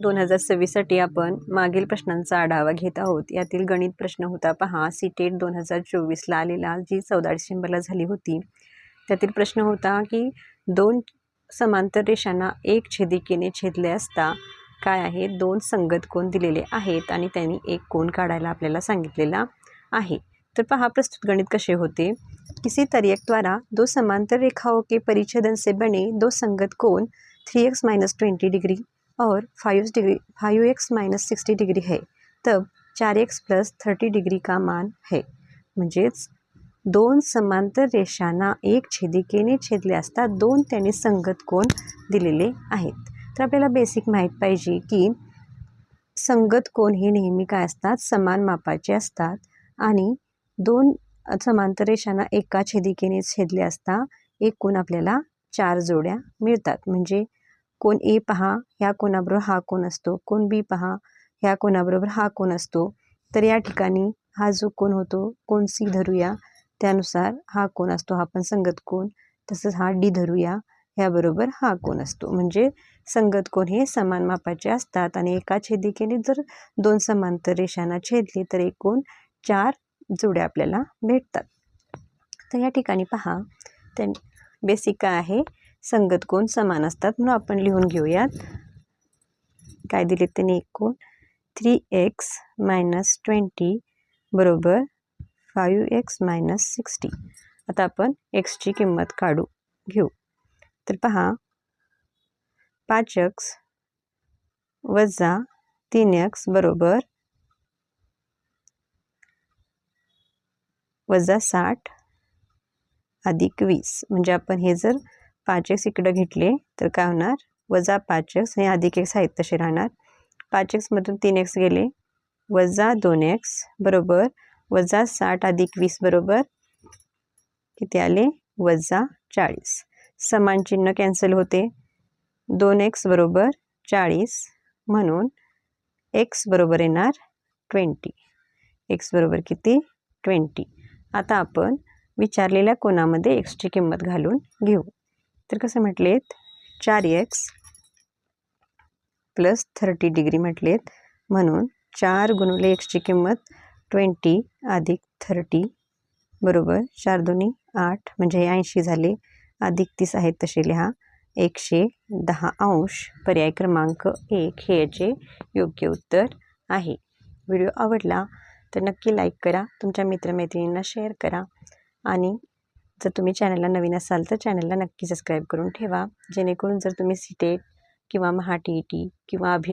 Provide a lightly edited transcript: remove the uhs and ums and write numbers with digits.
2026 साठी आपण मागील प्रश्नांचा आढावा घेत आहोत। यातील गणित प्रश्न होता पहा, सीटेट 2024ला आलेला, जी 14 डिसेंबरला झाली होती। त्यातील प्रश्न होता की दोन समांतर रेषांना एक छेदिकेने छेदले असता काय आहे, दोन संगत कोण दिलेले आहेत आणि त्यांनी एक कोण काढायला आपल्याला सांगितलेला आहे। तो पहा प्रस्तुत गणित कसे होते। किसी तरियक द्वारा दो समांतर रेखाओं के परिच्छेदन से बने दो संगत कोण 3x - 20 डिग्री और 5x - 60 डिग्री है, तब 4x + 30 डिग्री का मान है। म्हणजेच दोन समांतर रेषांना एक छेदिकेने छेदले असता दोन त्यांनी संगत कोण दिलेले आहेत। तर आपल्याला बेसिक माहीत पाहिजे की संगत कोण हे नेहमी काय असतात, समान मापाचे असतात आणि दोन समांतर रेषांना एका छेदिकेने छेदले असता एक कोण आपल्याला 4 जोड्या मिळतात। म्हणजे कोण ए पहा, ह्या कोणाबरोबर हा कोण असतो, कोण बी पहा, ह्या कोणाबरोबर हा कोण असतो। तर या ठिकाणी हा जो कोण होतो, कोण सी धरूया, त्यानुसार हा कोण असतो, हा पण संगत कोण। तसंच हा डी धरूया, ह्याबरोबर हा कोण असतो। म्हणजे संगत कोण हे समान मापाचे असतात आणि एका छेदिकेने जर दोन समांतर रेषांना छेदली तर एकूण 4 जोड्या आपल्याला भेटतात। तर या ठिकाणी पहा, बेसिक काय आहे, संगत कोण समान असतात म्हणून आपण लिहून घेऊयात। काय दिले त्यांनी एकूण 3x - 20 बरोबर 5x - 60। आता आपण x ची किंमत काढू घेऊ। तर पहा 5x - 3x बरोबर -60 अधिक 20। म्हणजे आपण हे जर 5x इकडे घेतले तर काय होणार, -5x हे अधिक x आहेत तसे राहणार। 5x मधून 3x गेले, -2x बरोबर -60 अधिक 20 बरोबर किती आले, -40। समान चिन्ह कॅन्सल होते, 2x बरोबर 40 म्हणून x बरोबर येणार 20। x बरोबर किती, 20। आता आपण विचारलेल्या कोणामध्ये x ची किंमत घालून घेऊ। तर कसं म्हटलेत, 4x + 30 डिग्री म्हटलेत, म्हणून 4 × x ची किंमत 20 अधिक 30 बरोबर 4 दूनी 8 म्हणजे 80 झाले, अधिक 30 आहेत तसे लिहा, 110°। पर्याय क्रमांक 1 हे याचे योग्य उत्तर आहे। व्हिडिओ आवडला तर नक्की लाईक करा, तुमच्या मित्रमैत्रिणींना शेअर करा आणि जर तुम्ही चॅनलला नवीन असाल तर चॅनलला नक्की सबस्क्राईब करून ठेवा, जेणेकरून जर तुम्ही सीटेट किंवा महा TET किंवा